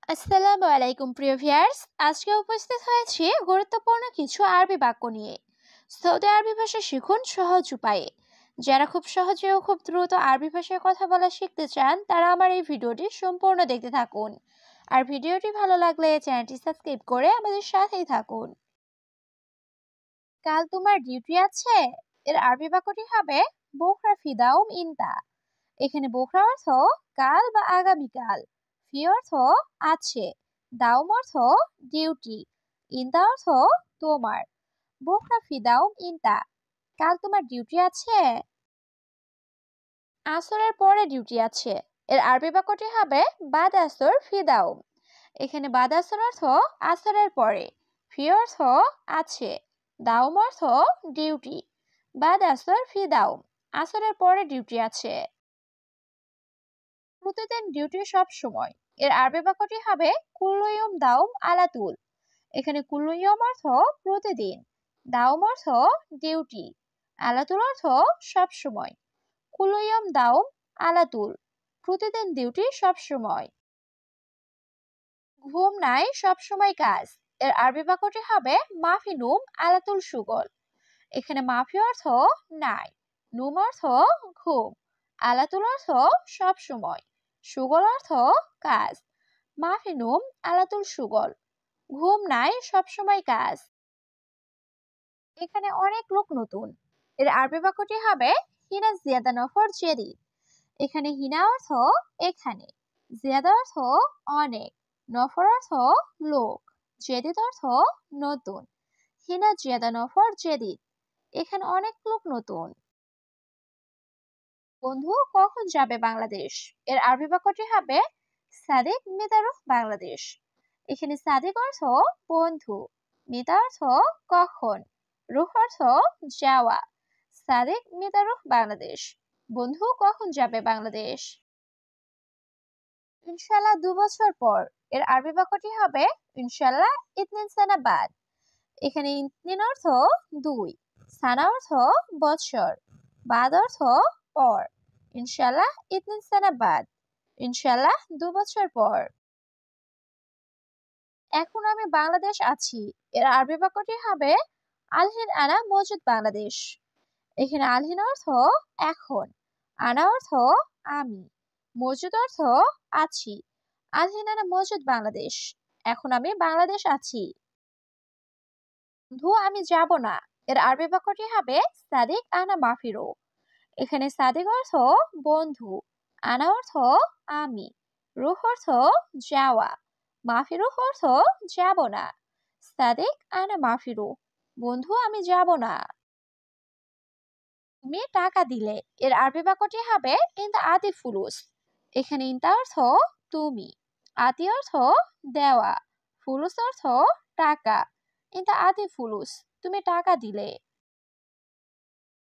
আসসালামু আলাইকুম প্রিয় ভিউয়ার্স, আজকে উপস্থিত হয়েছি গুরুত্বপূর্ণ কিছু আরবি বাক্য নিয়ে। সৌদি আরবি ভাষা শিখুন সহজ উপায়ে। যারা খুব সহজে ও খুব দ্রুত আরবি ভাষায় কথা বলা শিখতে চান তারা আমার এই ভিডিওটি সম্পূর্ণ দেখতে থাকুন। আর ভিডিওটি ভালো লাগলে চ্যানেলটি সাবস্ক্রাইব করে আমাদের সাথেই থাকুন। কাল তোমার ডিউটি আছে? এর আরবি বাক্যটি হবে বুকরা ফিদাউম ইনতা। এখানে বোকরা অর্থ কাল বা আগামীকাল, ফি অর্থ আছে, দাউম অর্থ ডিউটি, ইনতা অর্থ তোমার। বোকরা ফি দাউম ইনতা, কাল তোমার ডিউটি আছে? আসরের পরে ডিউটি আছে। এর আরবি বাক্যটি হবে বাদ আসর ফি দাউম। এখানে বাদ আসর অর্থ আসরের পরে, ফি অর্থ আছে, দাউম অর্থ ডিউটি, বাদ আসর ফি দাউম, আসরের পরে ডিউটি আছে। প্রতিদিন ডিউটি সব সময়। এর আরবি বাক্যটি হবে কুল্লু ইয়ুম দাউম আলা তুল। এখানে কুল্লু ইয়ুম অর্থ প্রতিদিন, দাউম অর্থ ডিউটি, আলা তুল অর্থ সব সময়। কুল্লু ইয়ুম দাউম আলা তুল, প্রতিদিন ডিউটি সব সময়। ঘুম নাই সব সময় কাজ। এর আরবি বাক্যটি হবে মাফি নুম আলা তুল সুগল। এখানে মাফি অর্থ নাই, নুম অর্থ ঘুম, আলাতুল অর্থ সব সময়, সুগল অর্থ কাজ। মাফি নুম আলাতুল সুগল, ঘুম নাই সব সময় কাজ। এখানে অনেক লোক নতুন। এর আরবি বাক্যটি হবে হিনা জিয়াদা নফর জেদিদ। এখানে হিনা অর্থ এখানে, জিয়াদা অর্থ অনেক, নফর অর্থ লোক, জেদিদ অর্থ নতুন। হিনা জিয়াদা নফর জেদিদ, এখানে অনেক লোক নতুন। বন্ধু কখন যাবে বাংলাদেশ? এর আরবি বাক্যটি হবে সাদিক মিতারুহ বাংলাদেশ। এখানে সাদিক অর্থ বন্ধু, মিতা অর্থ কখন, রুহ অর্থ যাওয়া। সাদিক মিতারুহ বাংলাদেশ, বন্ধু কখন যাবে বাংলাদেশ? ইনশাল্লাহ 2 বছর পর। এর আরবি বাক্যটি হবে ইনশাল্লাহ ইতনিন সানা বাদ। এখানে ইতনিন অর্থ 2, সানা অর্থ বছর, বাদ অর্থ পর। ইনশাল্লাহ ইতনিন সানা বাদ, ইনশাল্লাহ 2 বছর পর। এখন আমি বাংলাদেশ আছি। এর আরবি বাক্যটি হবে আলহিন আনা মজুদ বাংলাদেশ। এখানে আলহিন অর্থ এখন, আনা অর্থ আমি, মজুদ অর্থ আছি। আলহিন আনা মজুদ বাংলাদেশ, এখন আমি বাংলাদেশ আছি। বন্ধু আমি যাব না। এর আরবি বাক্যটি হবে সাদিক আনা মাফিরো। এখানে সাদিক অর্থ বন্ধু, আনা অর্থ আমি, রুহ অর্থ যাওয়া, মাফিরুহ অর্থ যাব না। সাদিক আনা মাফিরু, বন্ধু আমি যাব না। তুমি টাকা দিলে। এর আরবি বাক্যটি হবে ইনতা আতি ফুলুস। এখানে ইনতা অর্থ তুমি, আতি অর্থ দেওয়া, ফুলুস অর্থ টাকা। ইনতা আতি ফুলুস, তুমি টাকা দিলে।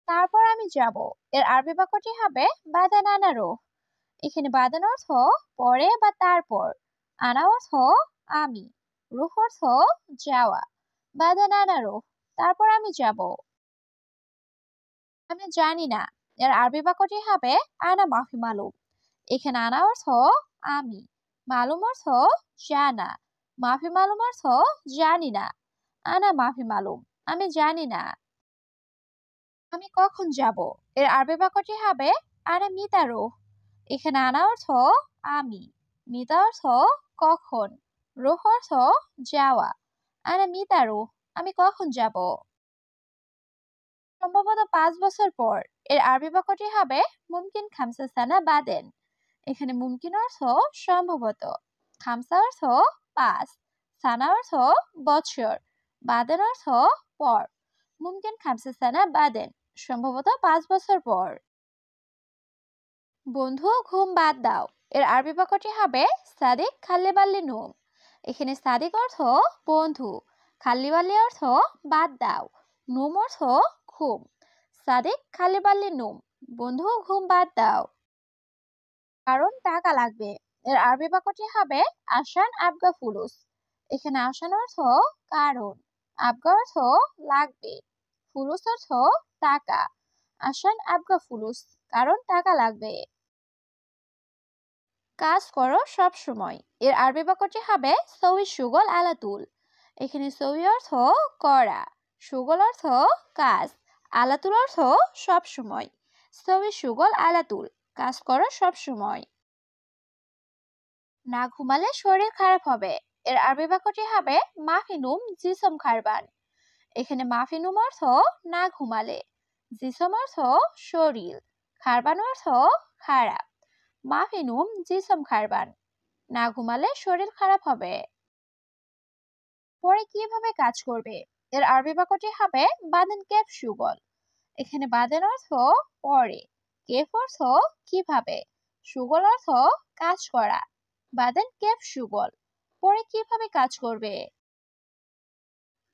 তারপর আমি যাব। এর আরবি বাক্যটি হবে বাদান আনারো। এখানে বাদান অর্থ পরে বা তারপর, আনা অর্থ আমি, রুহ অর্থ যাওয়া। বাদান আনারো, তারপর আমি যাব। আমি জানি না। এর আরবি বাক্যটি হবে আনা মাফি মালুম। এখানে আনা অর্থ আমি, মালুম অর্থ জানা, মাফি মালুম অর্থ জানি না। আনা মাফি মালুম, আমি জানি না। আমি কখন যাব? এর আরবি বাক্যটি হবে আনা মিতারো। এখানে আনা অর্থ আমি, মিতা অর্থ কখন, রুহ অর্থ যাওয়া। আনা মিতারো, আমি কখন যাব? সম্ভবত 5 বছর পর। এর আরবি বাক্যটি হবে মুমকিন খামসা সানা বাদেন। এখানে মুমকিন অর্থ সম্ভবত, খামসা অর্থ 5, সানা অর্থ বছর, বাদেন অর্থ পর। মুমকিন খামসা সানা বাদেন, সম্ভবত 5 বছর পর। বন্ধু ঘুম বাদ দাও। এর আরবি বাক্যটি হবে সাদিক খাল্লি বাল্লি নুম। এখানে সাদিক অর্থ বন্ধু, খাল্লি বাল্লি অর্থ বাদ দাও, নুম অর্থ ঘুম। সাদিক খাল্লি বাল্লি নুম, বন্ধু ঘুম বাদ দাও। কারণ টাকা লাগবে। এর আরবি বাক্যটি হবে আসান আবগা ফুলুস। এখানে আসান অর্থ কারণ, আবগা অর্থ লাগবে, ফুলুস অর্থ টাকা। আসান আবগা ফুলুস, কারণ টাকা লাগবে। কাজ করো সব সময়। এর আরবি বাক্যটি হবে সউই শুগল আলা তুল। এখানে সউই অর্থ করা, শুগল অর্থ কাজ, আলা তুল অর্থ সব সময়। সউই শুগল আলা তুল, কাজ করো সব সময়। না ঘুমালে শরীর খারাপ হবে। এর আরবি বাক্যটি হবে মাফিনুম জিসম খারবান। এখানে মাফিনুম অর্থ না ঘুমালে, জিসম অর্থ শরীর, খারবান অর্থ খারাপ। মাফিনুম জিসম খারবান, না ঘুমালে শরীর খারাপ হবে। পরে কিভাবে কাজ করবে? এর আরবি বাক্যটি হবে বাদেন কেফ সুগল। এখানে বাদেন অর্থ পরে, কেফ অর্থ কিভাবে, সুগল অর্থ কাজ করা। বাদেন কেফ সুগল, পরে কিভাবে কাজ করবে?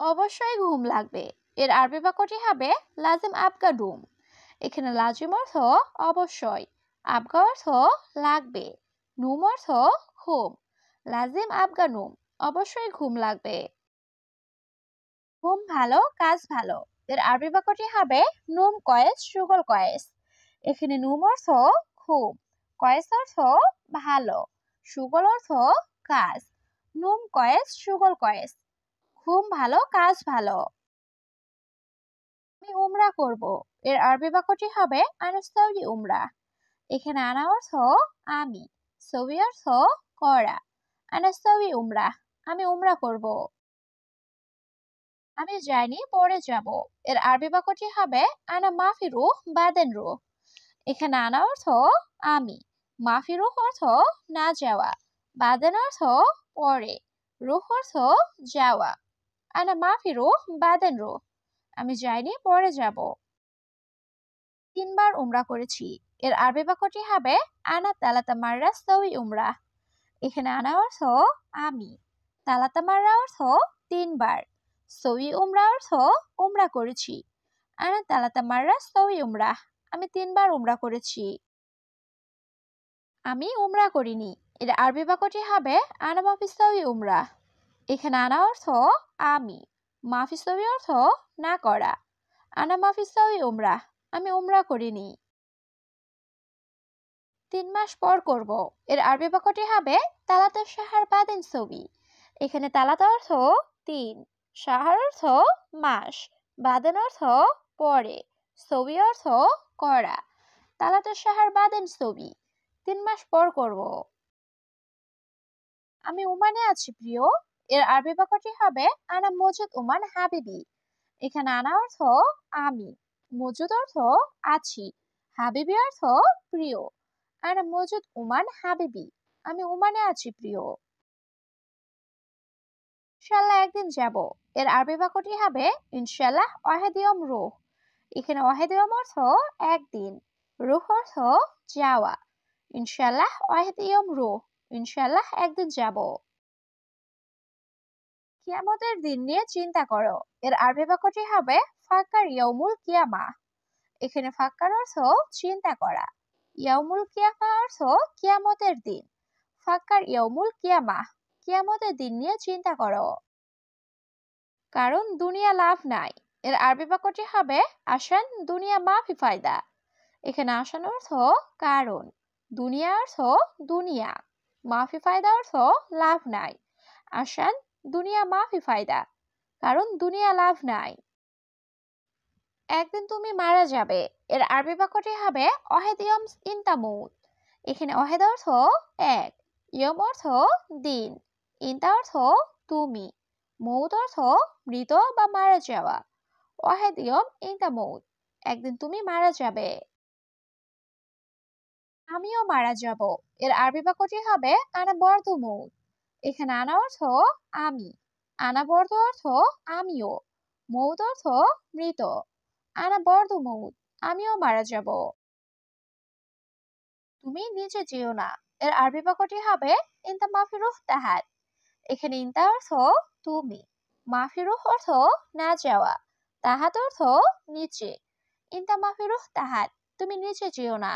অবশ্যই ঘুম লাগবে। এর আরবি বাক্যটি হবে লাজিম আবগা ডুম। এখানে লাজিম অর্থ অবশ্যই, আবগা অর্থ লাগবে, নুম অর্থ ঘুম। লাজিম আবগা নুম, অবশ্যই ঘুম লাগবে। ঘুম ভালো কাজ ভালো। এর আরবি বাক্যটি হবে নুম কয়েস সুগল কয়েস। এখানে নুম অর্থ ঘুম, কয়েস অর্থ ভালো, সুগল অর্থ কাজ। নুম কয়েস সুগল কয়েস, ঘুম ভালো কাজ ভালো। আমি উমরা করব। এর আরবি বাক্যটি হবে আনাস্তাউরি উমরা। এখানে আনা অর্থ আমি, সবি অর্থ করা। আনাস্তাউরি উমরা, আমি উমরা করব। আমি যাইনি পরে যাব। এর আরবি বাক্যটি হবে আনা মাফি রুহ বাদেন রুহ। এখানে আনা অর্থ আমি, মাফি রুহ অর্থ না যাওয়া, বাদেন অর্থ পরে, রুহ অর্থ যাওয়া। আনা মাফি রুহ বাদেন রুহ, আমি যাইনি পরে যাব। 3 বার উমরা করেছি। এর আরবি বাক্যটি হবে আনা তালাতা মাররা সউই উমরা। এখানে আনা অর্থ আমি, তালাতা মাররা অর্থ 3 বার, সউই উমরা অর্থ উমরা করেছি। আনা তালাতা মাররা সউই উমরা, আমি 3 বার উমরা করেছি। আমি উমরা করিনি। এর আরবি বাক্যটি হবে আনা মাফি সউই উমরা। এখানে আনা অর্থ আমি, মাফি সউই অর্থ না করা। আনা মাফি সউই উমরা, আমি উমরা করিনি। 3 মাস পর করব। এর আরবি বাক্যটি হবে তালাতা শাহর বাদেন সবি। এখানে তালাতা অর্থ 3, শাহর অর্থ মাস, বাদেন অর্থ পরে, সবি অর্থ করা। তালাতা শাহর বাদেন সবি, 3 মাস পর করব। আমি ওমানে আছি প্রিয়। এর আরবি বাক্যটি হবে আনা মজুদ ওমান হাবিবি। এখানে আনা অর্থ আমি, মজুদ অর্থ আছি, হাবিবি অর্থ প্রিয়। আনা মজুদ ওমান হাবিবি, আমি ওমানে আছি প্রিয়। ইনশাল্লাহ একদিন যাব। এর আরবি বাক্যটি হবে ইনশাল্লাহ ওয়াহিদিয়ম রুহ। এখানে ওয়াহিদিয়ম অর্থ একদিন, রুহ অর্থ যাওয়া। ইনশাল্লাহ ওয়াহিদিয়ম রুহ, ইনশাল্লাহ একদিন যাব। কিয়ামতের দিন নিয়ে চিন্তা করো। এর আরবি বাক্যটি হবে ফাক্কার ইয়াউমুল কিয়ামা। এখানে ফাক্কার অর্থ চিন্তা করা, ইয়াউমুল কিয়ামা অর্থ কিয়ামতের দিন। ফাক্কার ইয়াউমুল কিয়ামা, কিয়ামতের দিন নিয়ে চিন্তা করো। কারণ দুনিয়া লাভ নাই। এর আরবি বাক্যটি হবে আসান দুনিয়া মাফি ফায়দা। এখানে আসান অর্থ কারণ, দুনিয়া অর্থ দুনিয়া, মাফি ফায়দা অর্থ লাভ নাই। আসান দুনিয়া মাফি ফায়দা, কারণ দুনিয়া লাভ নাই। একদিন তুমি মারা যাবে। এর আরবি বাক্যটি হবে অহেদ ইয়ম ইনতামুত। এখানে অহেদ অর্থ এক, ইয়ম অর্থ দিন, ইনতা অর্থ তুমি, মৌত অর্থ মৃত বা মারা যাওয়া। অহেদ ইয়ম ইনতামুত, একদিন তুমি মারা যাবে। আমিও মারা যাব। এর আরবি বাক্যটি হবে আনা বর্দ মৌত। এখানে আনা অর্থ আমি, আনা বর্দ অর্থ আমিও, মৌত অর্থ মৃত। আনা বর্দ মৌত, আমিও মারা যাব। তুমি নিচে যেও না। এর আরবি বাক্যটি হবে ইনতা মাফি রুহ তাহাত। এখানে ইনতা অর্থ তুমি, মাফি রুহ অর্থ না যাওয়া, তাহাত অর্থ নিচে। ইনতা মাফি রুহ তাহাত, তুমি নিচে যেও না।